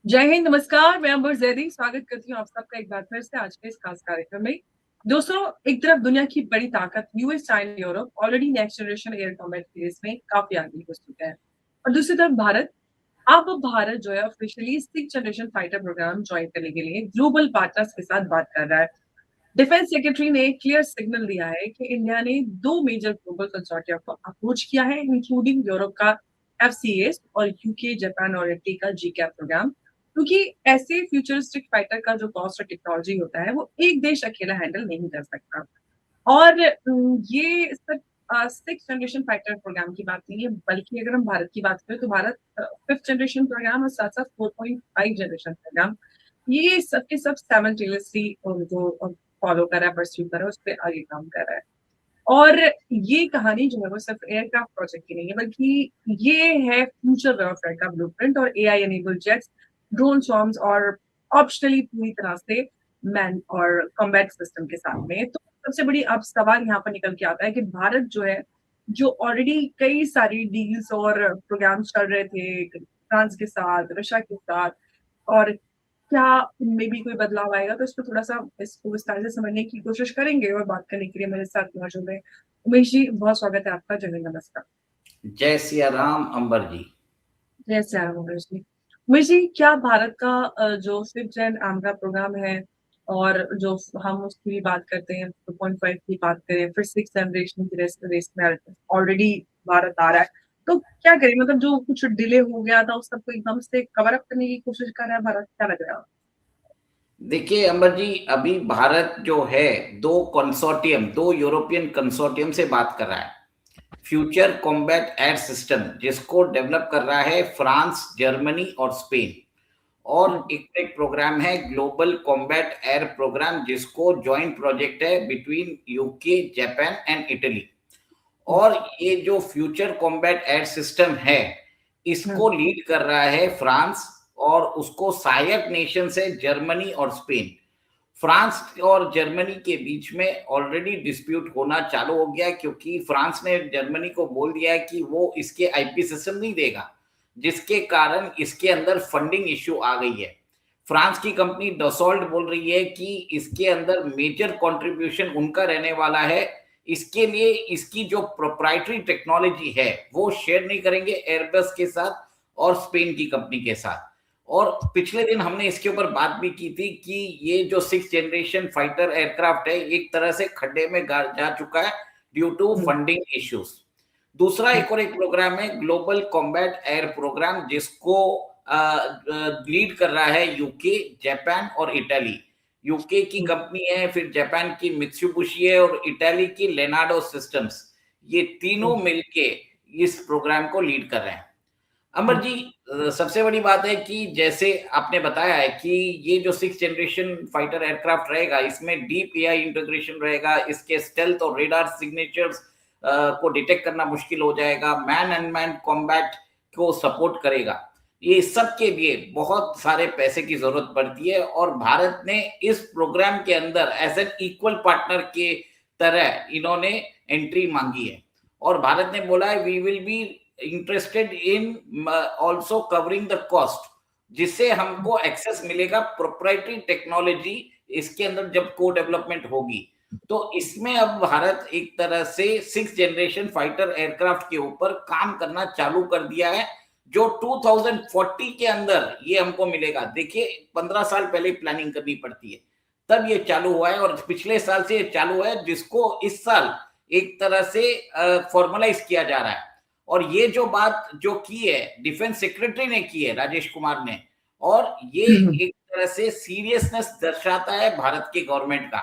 जय हिंद, नमस्कार। मैं अंबर जैदी स्वागत करती हूँ आप सबका एक बार फिर से आज के इस खास कार्यक्रम में। दोस्तों, एक तरफ दुनिया की बड़ी ताकत US, China, Europe already next generation air combat race में काफी आगे हो चुका है, और दूसरी तरफ भारत। अब भारत जो है officially six generation fighter programme join करने के लिए ग्लोबल पार्टनर्स के साथ बात कर रहा है। डिफेंस सेक्रेटरी ने क्लियर सिग्नल दिया है कि इंडिया ने दो मेजर ग्लोबल कंसोर्टिया को अप्रोच किया है, इंक्लूडिंग यूरोप का एफसीएस और यूके, जापान और इटली का जीकैप प्रोग्राम, क्योंकि ऐसे फ्यूचरिस्टिक फाइटर का जो कॉस्ट और टेक्नोलॉजी होता है वो एक देश अकेला हैंडल नहीं कर सकता। और ये सिर्फ सिक्स जनरेशन फाइटर प्रोग्राम की बात नहीं है, बल्कि अगर हम भारत की बात करें तो भारत फिफ्थ जनरेशन प्रोग्राम और साथ साथ 4.5 जनरेशन प्रोग्राम, ये सबके सब साइमल्टेनियसली जो फॉलो कर रहा है, परस्यू कर रहा है, उस पर आगे काम कर रहा है। और ये कहानी जो है वो सिर्फ एयरक्राफ्ट प्रोजेक्ट की नहीं है, बल्कि ये है फ्यूचर वेयरफेयर का ब्लूप्रिंट और एआई एनेबल्ड जेट्स, ड्रोन स्वॉर्म्स और ऑप्शनली पूरी तरह से मैन और कॉम्बैट सिस्टम के साथ में। तो सबसे बड़ी अब सवाल यहाँ पर निकल के आता है कि भारत जो है, जो ऑलरेडी कई सारी डील्स और प्रोग्राम्स चल रहे थे फ्रांस के साथ, रशिया के साथ, और क्या इनमें भी कोई बदलाव आएगा, तो इस पर थोड़ा सा इसको विस्तार से समझने की कोशिश करेंगे। और बात करने के लिए मेरे साथ मौजूद है उमेश जी। बहुत स्वागत है आपका। जय हिंद, नमस्कार। जय सिया राम अंबर जी। जय श्री राम उमेश जी। उमेश जी, क्या भारत का जो फिफ्थ जेन आंध्रा प्रोग्राम है, और जो हम उसकी भी बात करते हैं 2.5 की बात करें, फिर सिक्स जनरेशन की रेस में ऑलरेडी भारत आ रहा है, तो क्या करें? मतलब जो कुछ डिले हो गया था उस सबको एकदम से कवर अप करने की कोशिश कर रहा है भारत, क्या लग रहा है? देखिए अंबर जी, अभी भारत जो है दो यूरोपियन कंसोर्टियम से बात कर रहा है। फ्यूचर कॉम्बैट एयर सिस्टम जिसको डेवलप कर रहा है फ्रांस, जर्मनी और स्पेन। और एक प्रोग्राम है ग्लोबल कॉम्बैट एयर प्रोग्राम जिसको जॉइंट प्रोजेक्ट है between UK, Japan and Italy. और ये जो फ्यूचर कॉम्बैट एयर सिस्टम है इसको लीड कर रहा है फ्रांस, और उसको सहायक नेशन है जर्मनी और स्पेन। फ्रांस और जर्मनी के बीच में ऑलरेडी डिस्प्यूट होना चालू हो गया, क्योंकि फ्रांस ने जर्मनी को बोल दिया है कि वो इसके आईपी सिस्टम नहीं देगा, जिसके कारण इसके अंदर फंडिंग इश्यू आ गई है। फ्रांस की कंपनी डसॉल्ट बोल रही है कि इसके अंदर मेजर कंट्रीब्यूशन उनका रहने वाला है। इसके लिए इसकी जो प्रोप्राइटरी टेक्नोलॉजी है वो शेयर नहीं करेंगे एयरबस के साथ और स्पेन की कंपनी के साथ। और पिछले दिन हमने इसके ऊपर बात भी की थी कि ये जो सिक्स जनरेशन फाइटर एयरक्राफ्ट है एक तरह से खड्डे में जा चुका है ड्यू टू फंडिंग इश्यूज। दूसरा एक प्रोग्राम है ग्लोबल कॉम्बैट एयर प्रोग्राम जिसको लीड कर रहा है यूके, जापान और इटली। यूके की कंपनी है, फिर जापान की मित्सुबिशी है और इटली की लेनार्डो सिस्टम्स। ये तीनों मिलके इस प्रोग्राम को लीड कर रहे हैं। अमर जी, सबसे बड़ी बात है कि जैसे आपने बताया है कि ये जो सिक्स जनरेशन फाइटर एयरक्राफ्ट रहेगा इसमें डीप एआई इंटीग्रेशन रहेगा, इसके स्टेल्थ और रेडार सिग्नेचर्स को डिटेक्ट करना मुश्किल हो जाएगा, मैन अनमैन कॉम्बैट को सपोर्ट करेगा। ये सब के लिए बहुत सारे पैसे की जरूरत पड़ती है, और भारत ने इस प्रोग्राम के अंदर एज एन इक्वल पार्टनर के तरह इन्होंने एंट्री मांगी है। और भारत ने बोला है we will be interested in also covering the cost, जिससे हमको एक्सेस मिलेगा प्रोप्राइटरी टेक्नोलॉजी इसके अंदर जब को डेवलपमेंट होगी। तो इसमें अब भारत एक तरह से सिक्स जनरेशन फाइटर एयरक्राफ्ट के ऊपर काम करना चालू कर दिया है, जो 2040 के अंदर ये हमको मिलेगा। देखिए 15 साल पहले प्लानिंग करनी पड़ती है, तब ये चालू हुआ है, और पिछले साल से ये चालू है जिसको इस साल एक तरह से फॉर्मलाइज किया जा रहा है। और ये जो बात जो की है डिफेंस सेक्रेटरी ने की है, राजेश कुमार ने, और ये एक तरह से सीरियसनेस दर्शाता है भारत के गवर्नमेंट का।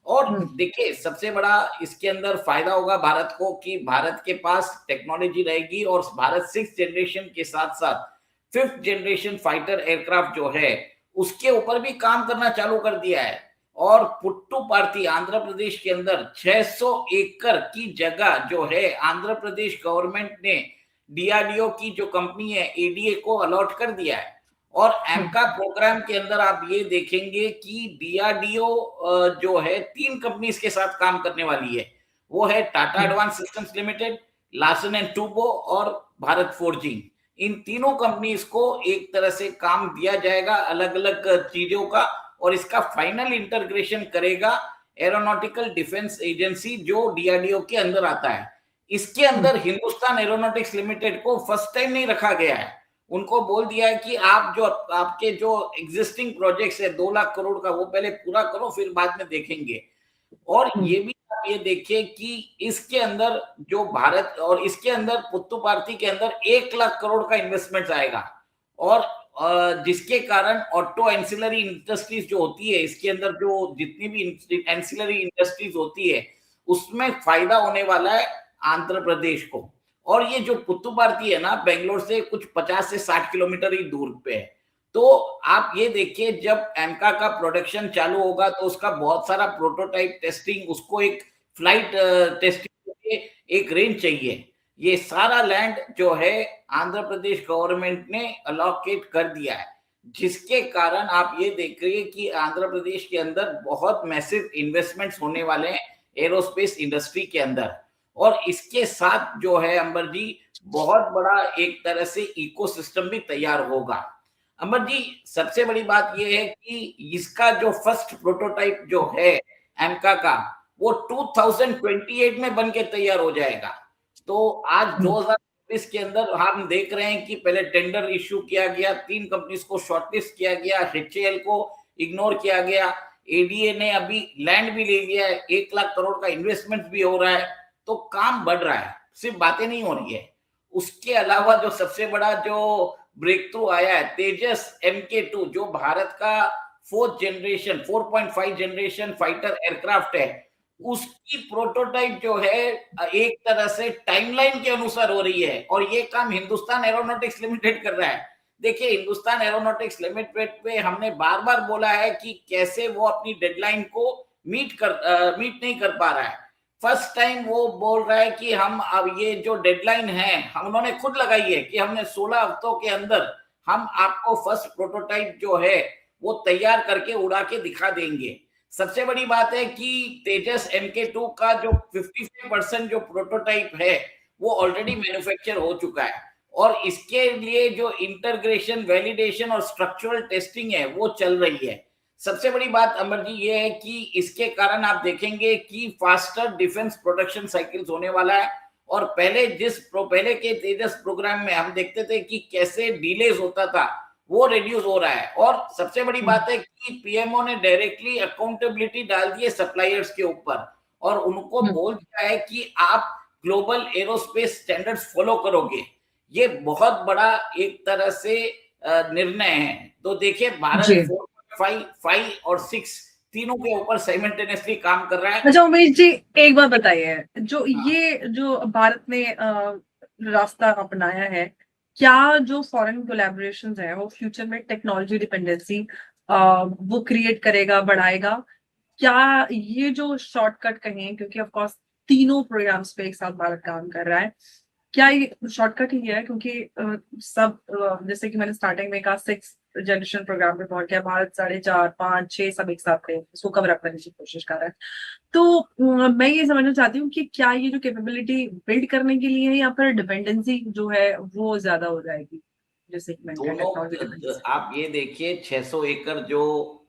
और देखिए सबसे बड़ा इसके अंदर फायदा होगा भारत को कि भारत के पास टेक्नोलॉजी रहेगी, और भारत सिक्स जनरेशन के साथ साथ फिफ्थ जनरेशन फाइटर एयरक्राफ्ट जो है उसके ऊपर भी काम करना चालू कर दिया है। और पुट्टुपार्थी आंध्र प्रदेश के अंदर 600 एकड़ की जगह जो है आंध्र प्रदेश गवर्नमेंट ने डीआरडीओ की जो कंपनी है एडीए को अलॉट कर दिया है। और एमका प्रोग्राम के अंदर आप ये देखेंगे कि डीआरडीओ जो है तीन कंपनीज के साथ काम करने वाली है। वो है Tata advance systems limited, Larsen and Toubro और भारत फोर्जिंग। इन तीनों कंपनीज को एक तरह से काम दिया जाएगा अलग अलग चीजों का, और इसका फाइनल इंटीग्रेशन करेगा एरोनॉटिकल डिफेंस एजेंसी जो डीआरडीओ के अंदर आता है। इसके अंदर हिंदुस्तान एरोनॉटिक्स लिमिटेड को फर्स्ट टाइम नहीं रखा गया है। उनको बोल दिया है कि आप जो आपके जो एग्जिस्टिंग प्रोजेक्ट्स है 2 लाख करोड़ का, वो पहले पूरा करो, फिर बाद में देखेंगे। और ये भी आप ये देखिए कि इसके अंदर जो भारत और इसके अंदर पुत्तुपार्थी के अंदर 1 लाख करोड़ का इन्वेस्टमेंट आएगा, और जिसके कारण ऑटो एंसिलरी इंडस्ट्रीज जो होती है, इसके अंदर जो जितनी भी एंसिलरी इंडस्ट्रीज होती है उसमें फायदा होने वाला है आंध्र प्रदेश को। और ये जो पुत्तुपार्थी है ना, बेंगलोर से कुछ 50 से 60 किलोमीटर ही दूर पे है। तो आप ये देखिए, जब एमका का प्रोडक्शन चालू होगा तो उसका बहुत सारा प्रोटोटाइप टेस्टिंग, उसको एक फ्लाइट टेस्टिंग के लिए एक रेंज चाहिए। ये सारा लैंड जो है आंध्र प्रदेश गवर्नमेंट ने अलोकेट कर दिया है, जिसके कारण आप ये देख रहे हैं कि आंध्र प्रदेश के अंदर बहुत मैसिव इन्वेस्टमेंट्स होने वाले हैं एरोस्पेस इंडस्ट्री के अंदर। और इसके साथ जो है अंबर जी, बहुत बड़ा एक तरह से इकोसिस्टम भी तैयार होगा। अमर जी, सबसे बड़ी बात यह है कि इसका जो फर्स्ट प्रोटोटाइप जो है एमका का, वो 2028 में बन के तैयार हो जाएगा। तो आज 2024 के अंदर हम देख रहे हैं कि पहले टेंडर इश्यू किया गया, 3 कंपनीज को शॉर्टलिस्ट किया गया, एचएएल को इग्नोर किया गया, एडीए ने अभी लैंड भी ले लिया है, 1 लाख करोड़ का इन्वेस्टमेंट भी हो रहा है। तो काम बढ़ रहा है, सिर्फ बातें नहीं हो रही है। उसके अलावा जो सबसे बड़ा जो ब्रेक थ्रू आया है, तेजस MK2, जो भारत का 4.5 जनरेशन फाइटर एयरक्राफ्ट है, उसकी प्रोटोटाइप जो है एक तरह से टाइमलाइन के अनुसार हो रही है, और ये काम हिंदुस्तान एरोनॉटिक्स लिमिटेड कर रहा है। देखिए, हिंदुस्तान एरोनॉटिक्स लिमिटेड पे हमने बार बार बोला है कि कैसे वो अपनी डेडलाइन को मीट नहीं कर पा रहा है। फर्स्ट टाइम वो बोल रहा है कि हम अब ये जो डेडलाइन है, हम उन्होंने खुद लगाई है कि हमने 16 हफ्तों के अंदर हम आपको फर्स्ट प्रोटोटाइप जो है वो तैयार करके उड़ा के दिखा देंगे। सबसे बड़ी बात है कि तेजस MK2 का जो 55% जो प्रोटोटाइप है वो ऑलरेडी मैन्युफैक्चर हो चुका है, और इसके लिए जो इंटीग्रेशन, वैलिडेशन और स्ट्रक्चरल टेस्टिंग है वो चल रही है। सबसे बड़ी बात अमर जी ये है कि इसके कारण आप देखेंगे कि फास्टर डिफेंस प्रोडक्शन साइकिल्स होने वाला है। और पहले के तेजस प्रोग्राम में हम देखते थे कि कैसे डिलेज होता था, वो रिड्यूस हो रहा है। और सबसे बड़ी बात है कि पीएमओ ने डायरेक्टली अकाउंटेबिलिटी डाल दी है सप्लायर्स के ऊपर, और उनको बोल दिया है कि आप ग्लोबल एरोस्पेस स्टैंडर्ड्स फॉलो करोगे। ये बहुत बड़ा एक तरह से निर्णय है। तो देखिए, भारत 5 और 6 तीनों के ऊपर साइमल्टेनियसली काम कर रहा है। अच्छा उमेश जी, एक बात बताइए, जो भारत ने रास्ता अपनाया है, क्या जो फॉरेन कोलैबोरेशंस है वो फ्यूचर में टेक्नोलॉजी डिपेंडेंसी वो क्रिएट करेगा, बढ़ाएगा? क्या ये जो शॉर्टकट कहें, क्योंकि ऑफ कोर्स तीनों प्रोग्राम्स पे एक साथ भारत काम कर रहा है, क्या ये शॉर्टकट ही है? क्योंकि जैसे कि मैंने स्टार्टिंग में कहा, 6 जनरेशन प्रोग्राम पे पहुंच गया भारत, 4.5, 5, 6 सब एक साथ पे इसको कवर अप करने की कोशिश कर रहा है। तो मैं ये समझना चाहती हूँ कि क्या ये जो कैपेबिलिटी बिल्ड करने के लिए है, या फिर डिपेंडेंसी जो है वो ज्यादा हो जाएगी? जैसे कि दोनों आप ये देखिए, 600 एकड़ जो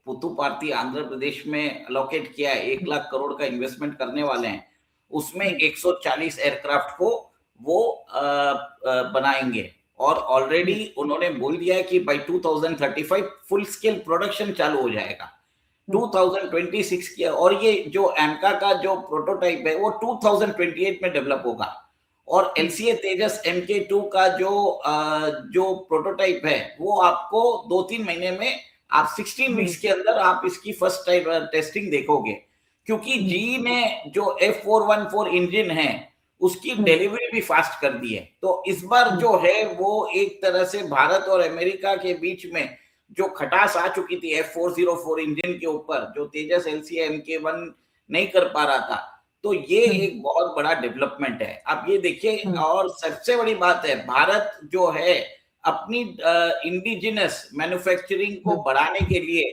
पुत्तुपार्थी आंध्र प्रदेश में अलोकेट किया है, 1 लाख करोड़ का इन्वेस्टमेंट करने वाले हैं, उसमें 140 एयरक्राफ्ट को वो बनाएंगे। और ऑलरेडी उन्होंने बोल दिया है कि बाय 2035 फुल स्केल प्रोडक्शन चालू हो जाएगा। 2026 किया, और ये जो एमका का जो प्रोटोटाइप है वो 2028 में डेवलप होगा। और एलसीए तेजस MK2 का जो प्रोटोटाइप है वो आपको 2-3 महीने में, आप 16 वीक्स के अंदर आप इसकी फर्स्ट टेस्टिंग देखोगे। क्योंकि जी ने जो F414 इंजन है उसकी डिलीवरी भी फास्ट कर दी है। तो इस बार जो है वो एक तरह से भारत और अमेरिका के बीच में जो खटास आ चुकी थी F404 इंजन के ऊपर, जो तेजस LCA MK1 नहीं कर पा रहा था, तो ये एक बहुत बड़ा डेवलपमेंट है। आप ये देखिए, और सबसे बड़ी बात है, भारत जो है अपनी इंडिजिनस मैन्युफैक्चरिंग को बढ़ाने के लिए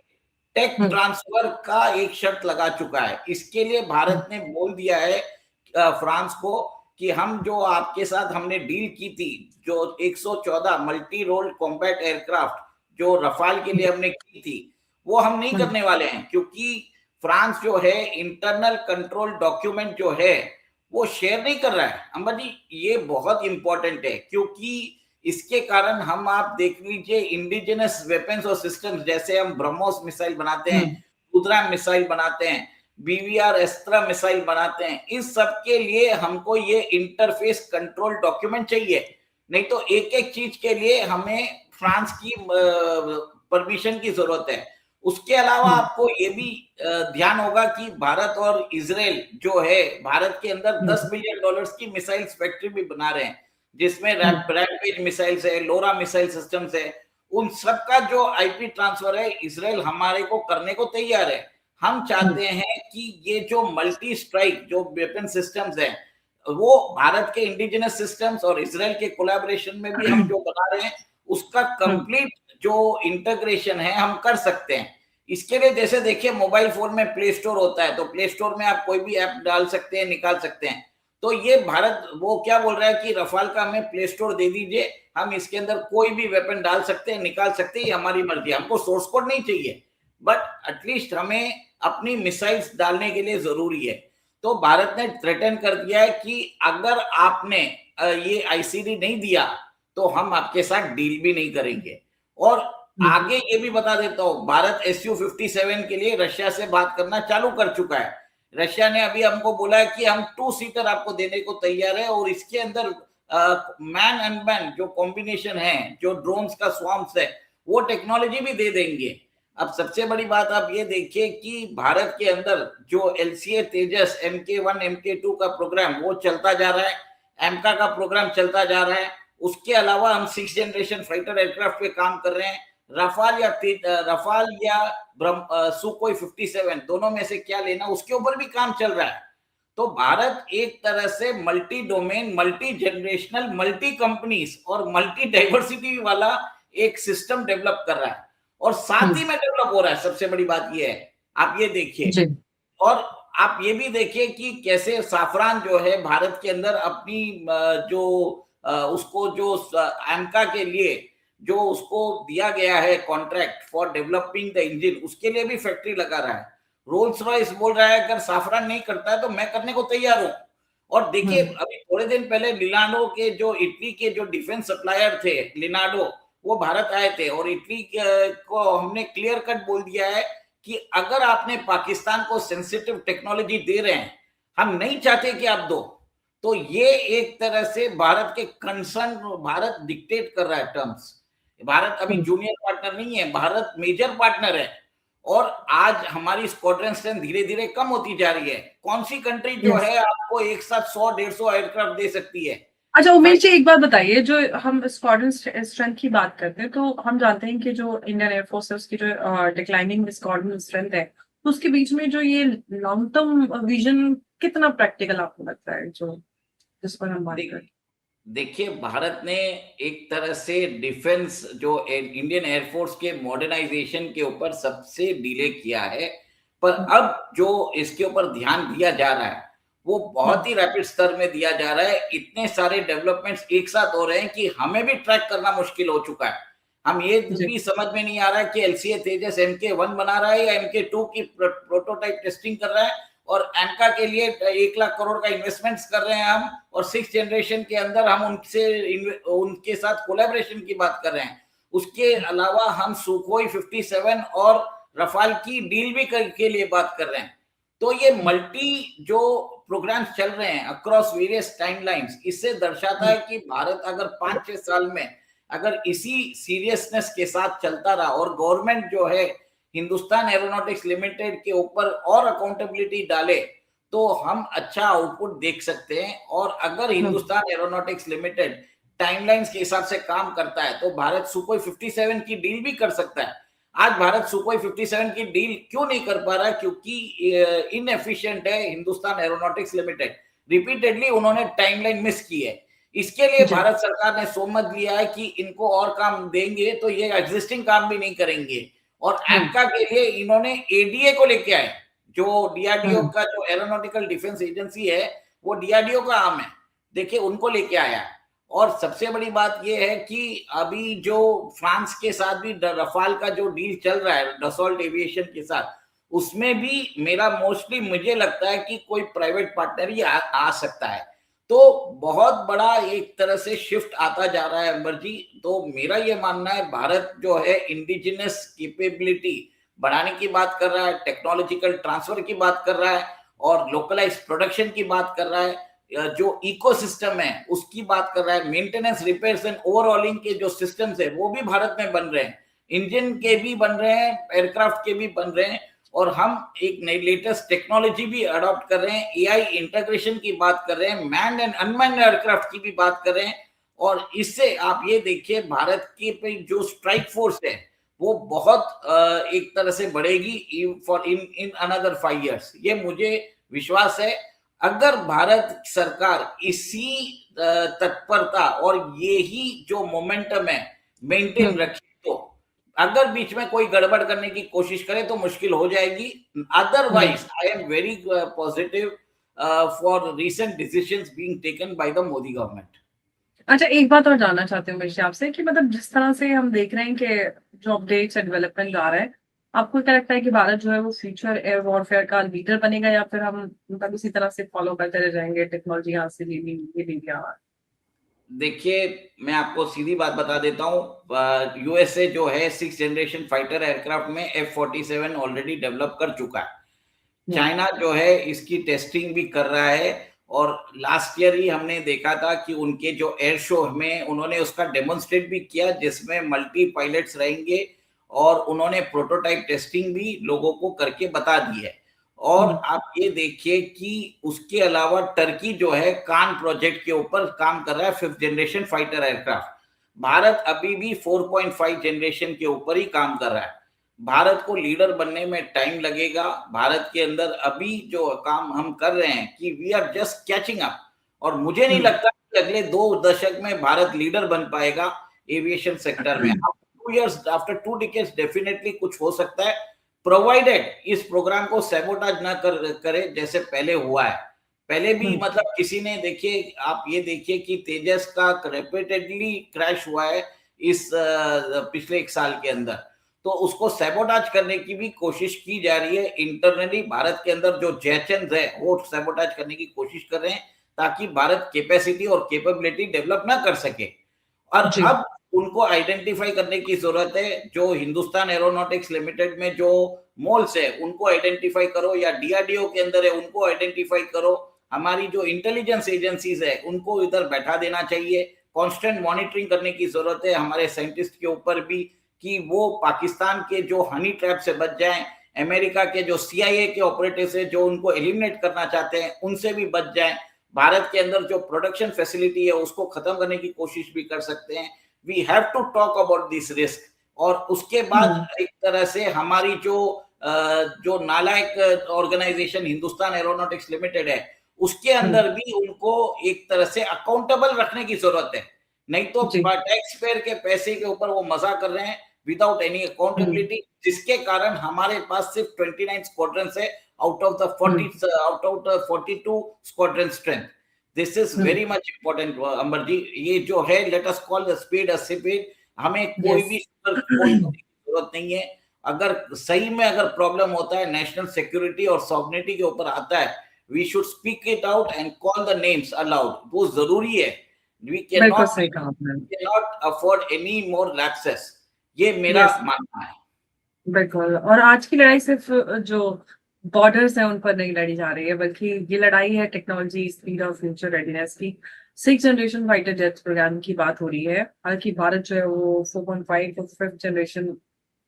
टेक ट्रांसफर का एक शर्त लगा चुका है। इसके लिए भारत ने बोल दिया है फ्रांस को कि हम जो आपके साथ हमने डील की थी, जो 114 मल्टी रोल कॉम्बैट एयरक्राफ्ट जो रफाल के लिए हमने की थी, वो हम नहीं करने वाले हैं, क्योंकि फ्रांस जो है इंटरनल कंट्रोल डॉक्यूमेंट जो है वो शेयर नहीं कर रहा है। अंबा जी, ये बहुत इंपॉर्टेंट है, क्योंकि इसके कारण हम, आप देख लीजिए, इंडिजिनस वेपन्स और सिस्टम्स, जैसे हम ब्रह्मोस मिसाइल बनाते हैं, रुद्रा मिसाइल बनाते हैं, बीवीआर अस्त्रा मिसाइल बनाते हैं, इस सब के लिए हमको ये इंटरफेस कंट्रोल डॉक्यूमेंट चाहिए। नहीं तो एक एक चीज के लिए हमें फ्रांस की परमिशन की जरूरत है। उसके अलावा आपको ये भी ध्यान होगा कि भारत और इजराइल जो है, भारत के अंदर $10 बिलियन की मिसाइल्स फैक्ट्री भी बना रहे हैं, जिसमें रैम्पेज मिसाइल्स है, लोरा मिसाइल सिस्टम्स है। उन सब का जो आईपी ट्रांसफर है, इजराइल हमारे को करने को तैयार है। हम चाहते हैं कि ये जो मल्टी स्ट्राइक जो वेपन सिस्टम्स है, वो भारत के इंडिजिनस सिस्टम्स और इजराइल के कोलैबोरेशन में भी हम जो बना रहे हैं, उसका कंप्लीट जो इंटीग्रेशन है हम कर सकते हैं। इसके लिए जैसे देखिए, मोबाइल फोन में प्ले स्टोर होता है, तो प्ले स्टोर में आप कोई भी ऐप डाल सकते हैं, निकाल सकते हैं। तो ये भारत वो क्या बोल रहा है कि रफाल का हमें प्ले स्टोर दे दीजिए, हम इसके अंदर कोई भी वेपन डाल सकते हैं, निकाल सकते हैं, हमारी मर्जी, हमको सोर्स कोड नहीं चाहिए, बट एटलीस्ट हमें अपनी मिसाइल्स डालने के लिए जरूरी है। तो भारत ने थ्रेटन कर दिया है कि अगर आपने ये आईसीडी नहीं दिया तो हम आपके साथ डील भी नहीं करेंगे। और आगे ये भी बता देता हूं, भारत SU-57 के लिए रशिया से बात करना चालू कर चुका है। रशिया ने अभी हमको बोला है कि हम 2 सीटर आपको देने को तैयार है, और इसके अंदर मैन अनमैन जो कॉम्बिनेशन है, जो ड्रोन्स का स्वाम्स है, वो टेक्नोलॉजी भी दे देंगे। अब सबसे बड़ी बात आप ये देखिए कि भारत के अंदर जो LCA तेजस MK1 MK2 का प्रोग्राम वो चलता जा रहा है, एमका का प्रोग्राम चलता जा रहा है। उसके अलावा हम 6th जनरेशन फाइटर एयरक्राफ्ट पे काम कर रहे हैं। रफाल या सुकोई 57 दोनों में से क्या लेना, उसके ऊपर भी काम चल रहा है। तो भारत एक तरह से multi domain, multi generational, multi companies और मल्टी डाइवर्सिटी वाला एक सिस्टम डेवलप कर रहा है, और साथ ही में डेवलप हो रहा है। सबसे बड़ी बात यह है, आप ये देखिए, और आप ये भी देखिए कि कैसे साफरान जो है भारत के अंदर अपनी जो उसको जो एमका के लिए जो उसको दिया गया है contract for developing the engine, उसके लिए भी फैक्ट्री लगा रहा है। रोल्स रॉयस बोल रहा है अगर साफरान नहीं करता है तो मैं करने को तैयार हूं। और देखिए, अभी थोड़े दिन पहले लिनाडो के जो इटली के जो डिफेंस सप्लायर थे, लिनाडो, वो भारत आए थे, और इटली को हमने क्लियर कट बोल दिया है कि अगर आपने पाकिस्तान को सेंसिटिव टेक्नोलॉजी दे रहे हैं, हम नहीं चाहते कि आप दो। तो ये एक तरह से भारत के कंसर्न, भारत डिक्टेट कर रहा है टर्म्स। भारत अभी जूनियर पार्टनर नहीं है, भारत मेजर पार्टनर है। और आज हमारी स्क्वाड्रन स्ट्रेंथ धीरे धीरे कम होती जा रही है। कौन सी कंट्री जो है आपको एक साथ 100-150 एयरक्राफ्ट दे सकती है? अच्छा उमेश जी, एक बात बताइए, जो हम स्क्वाड्रन स्ट्रेंथ की बात करते हैं, तो हम जानते हैं कि जो इंडियन एयरफोर्स की जो डिक्लाइनिंग स्क्वाड्रन स्ट्रेंथ है, तो उसके बीच में जो ये लॉन्ग टर्म विजन कितना प्रैक्टिकल आपको लगता है, जो जिस पर हम बात करें? देखिए, भारत ने एक तरह से डिफेंस जो इंडियन एयरफोर्स के मॉडर्नाइजेशन के ऊपर सबसे डिले किया है, पर अब जो इसके ऊपर ध्यान दिया जा रहा है वो बहुत ही रैपिड स्तर में दिया जा रहा है। इतने सारे डेवलपमेंट्स एक साथ हो रहे हैं कि हमें भी ट्रैक करना मुश्किल हो चुका है। हम ये भी समझ में नहीं आ रहा है कि LCA तेजस MK1 बना रहा है या MK2 की प्रोटोटाइप टेस्टिंग कर रहा है, और एमका के लिए 1 लाख करोड़ का इन्वेस्टमेंट्स कर रहे हैं हम, और 6th जनरेशन के अंदर हम उनके साथ कोलैबोरेशन की बात कर रहे हैं। उसके अलावा हम सुखोई 57 और रफाल की डील भी के लिए बात कर रहे हैं। तो ये मल्टी जो प्रोग्राम्स चल रहे हैं अक्रॉस वेरियस टाइमलाइंस, इससे दर्शाता है कि भारत अगर 5-6 साल में अगर इसी सीरियसनेस के साथ चलता रहा, और गवर्नमेंट जो है हिंदुस्तान एरोनॉटिक्स लिमिटेड के ऊपर और अकाउंटेबिलिटी डाले, तो हम अच्छा आउटपुट देख सकते हैं। और अगर हिंदुस्तान एरोनॉटिक्स लिमिटेड टाइमलाइंस के हिसाब से काम करता है तो भारत सुखोई 57 की डील भी कर सकता है। आज भारत सुखोई 57 की डील क्यों नहीं कर पा रहा है? क्योंकि इनएफिशिएंट है हिंदुस्तान एरोनॉटिक्स लिमिटेड। रिपीटेडली उन्होंने टाइमलाइन मिस की है। इसके लिए भारत सरकार ने सोमत लिया है कि इनको और काम देंगे तो ये एग्जिस्टिंग काम भी नहीं करेंगे। और एमका के लिए इन्होंने एडीए को लेके आए, जो डीआरडीओ का जो एरोनॉटिकल डिफेंस एजेंसी है, वो डीआरडीओ का आर्म है। देखिए उनको लेके आया है। और सबसे बड़ी बात यह है कि अभी जो फ्रांस के साथ भी रफाल का जो डील चल रहा है डसॉल्ट एविएशन के साथ, उसमें भी मेरा मोस्टली मुझे लगता है कि कोई प्राइवेट पार्टनर ही आ सकता है। तो बहुत बड़ा एक तरह से शिफ्ट आता जा रहा है अंबर जी। तो मेरा ये मानना है भारत जो है इंडिजिनस कैपेबिलिटी बढ़ाने की बात कर रहा है, टेक्नोलॉजिकल ट्रांसफर की बात कर रहा है और लोकलाइज प्रोडक्शन की बात कर रहा है, जो इकोसिस्टम है उसकी बात कर रहा है, मेंटेनेंस रिपेयर्स एंड ओवरऑलिंग के जो सिस्टम्स है वो भी भारत में बन रहे हैं, इंजन के भी बन रहे हैं, एयरक्राफ्ट के भी बन रहे हैं और हम एक नई लेटेस्ट टेक्नोलॉजी भी अडॉप्ट कर रहे हैं, एआई इंटीग्रेशन की बात कर रहे हैं, मैन्ड एंड अनमैन्ड एयरक्राफ्ट की भी बात कर रहे हैं। और इससे आप ये देखिए भारत की पे जो स्ट्राइक फोर्स है वो बहुत एक तरह से बढ़ेगी फॉर इन अनदर 5 years। ये मुझे विश्वास है अगर भारत सरकार इसी तत्परता और यही जो मोमेंटम है मेंटेन रखे तो अगर बीच में कोई गड़बड़ करने की कोशिश करे तो मुश्किल हो जाएगी। Otherwise I am very positive for recent decisions being taken by the Modi government. अच्छा, एक बात और जानना चाहती हूँ मैं आपसे कि मतलब जिस तरह से हम देख रहे हैं कि जो अपडेट्स एंड डेवलपमेंट आ रहा है, आपको क्या लगता है कि भारत जो है वो फ्यूचर एयर वॉरफेयर का लीडर बनेगा या फिर हम मतलब इसी तरह से फॉलो करते रह जाएंगे, टेक्नोलॉजी यहाँ से ले ली ये ले लिया? देखिए मैं आपको सीधी बात बता देता हूँ, यूएसए जो है 6th जनरेशन फाइटर एयरक्राफ्ट में F-47 ऑलरेडी डेवलप कर चुका है। चाइना जो है इसकी टेस्टिंग भी कर रहा है और लास्ट ईयर ही हमने देखा था कि उनके जो एयर शो में उन्होंने उसका डेमोन्स्ट्रेट भी किया जिसमें मल्टी पायलट्स रहेंगे और उन्होंने प्रोटोटाइप टेस्टिंग भी लोगों को करके बता दी है। और आप ये देखिए कि उसके अलावा टर्की जो है कान प्रोजेक्ट के ऊपर काम कर रहा है 5th generation fighter aircraft. Bharat अभी भी 4.5 जनरेशन के ऊपर ही काम कर रहा है। भारत को लीडर बनने में टाइम लगेगा। भारत के अंदर अभी जो काम हम कर रहे हैं कि we are just catching up और मुझे नहीं लगता कि अगले 2 दशक में भारत लीडर बन पाएगा एविएशन सेक्टर में। आफ्टर 2 decades डेफिनेटली कुछ हो सकता है प्रोवाइडेड इस प्रोग्राम को सैबोटाज ना करे जैसे पहले हुआ है। पहले भी मतलब किसी ने देखिए आप ये देखिए कि तेजस का रिपीटेडली क्रैश हुआ है इस पिछले 1 साल के अंदर। तो उसको सैबोटाज करने की भी कोशिश की जा रही है इंटरनली। भारत के अंदर जो जैचन्स है वो सैबोटाज करने की कोशिश कर रहे हैं ताकि भारत कैपेसिटी और कैपेबिलिटी डेवलप ना कर सके। और अब उनको आइडेंटिफाई करने की जरूरत है। जो हिंदुस्तान एरोनॉटिक्स लिमिटेड में जो मोल्स है उनको आइडेंटिफाई करो या डीआरडीओ के अंदर है उनको आइडेंटिफाई करो। हमारी जो इंटेलिजेंस एजेंसीज है उनको इधर बैठा देना चाहिए। कांस्टेंट मॉनिटरिंग करने की जरूरत है हमारे साइंटिस्ट के ऊपर भी कि वो पाकिस्तान के जो हनी ट्रैप से बच जाएं, अमेरिका के जो सीआईए के ऑपरेटिव्स है जो उनको एलिमिनेट करना चाहते हैं उनसे भी बच जाएं। भारत के अंदर जो प्रोडक्शन फैसिलिटी है उसको खत्म करने की कोशिश भी कर सकते हैं। We have to talk about this risk. और उसके बाद एक तरह से हमारी जो नालायक ऑर्गेनाइजेशन हिंदुस्तान एरोनॉटिक्स लिमिटेड है उसके अंदर भी उनको एक तरह से अकाउंटेबल रखने की जरूरत है। नहीं तो टैक्स पेयर के पैसे के ऊपर वो मजा कर रहे हैं विदाउट एनी अकाउंटेबिलिटी, जिसके कारण हमारे पास सिर्फ 29 स्क्वाड्रन्स है out of the 42 squadron strength. This is very much important Ambar ji. ये जो है let us call the speed a speed. हमें कोई भी जरूरत नहीं है। अगर सही में अगर प्रॉब्लम होता है नेशनल सिक्योरिटी और सॉवरेनिटी के ऊपर आता है we should speak it out and call the names aloud. वो जरूरी है। We cannot afford any more lapses। ये मेरा मानना है। बिल्कुल। और आज की लड़ाई सिर्फ जो बॉर्डर्स हैं उन पर नहीं लड़ी जा रही है बल्कि ये लड़ाई है टेक्नोलॉजी स्पीड और फ्यूचर रेडीनेस की। 6th generation fighter jets programme की बात हो रही है। हालांकि भारत जो है वो 4.5 और 5th जनरेशन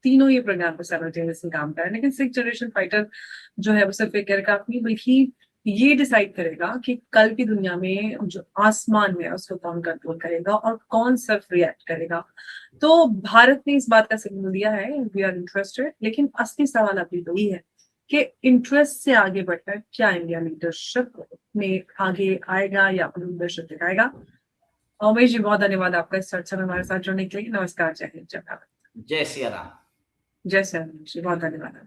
तीनों ही प्रोग्राम पर साइमल्टेनियसली काम कर रहा है, लेकिन 6th जनरेशन फाइटर जो है वो सिर्फ एक एयरक्राफ्ट नहीं बल्कि ये डिसाइड करेगा कि कल की दुनिया में जो आसमान में उसको कौन कंट्रोल करेगा और कौन सिर्फ रिएक्ट करेगा। तो भारत ने इस बात का सिग्नल दिया है वी आर इंटरेस्टेड, लेकिन असली सवाल अभी वही है कि इंटरेस्ट से आगे बढ़कर क्या इंडिया लीडरशिप में आगे आएगा या अपनी लीडरशिप दिखाएगा। उमेश जी बहुत धन्यवाद आपका इस चर्चा में हमारे साथ जुड़ने के लिए। नमस्कार, जय हिंद, जय भारत। जय सिया राम। जय सिया राम जी, बहुत धन्यवाद।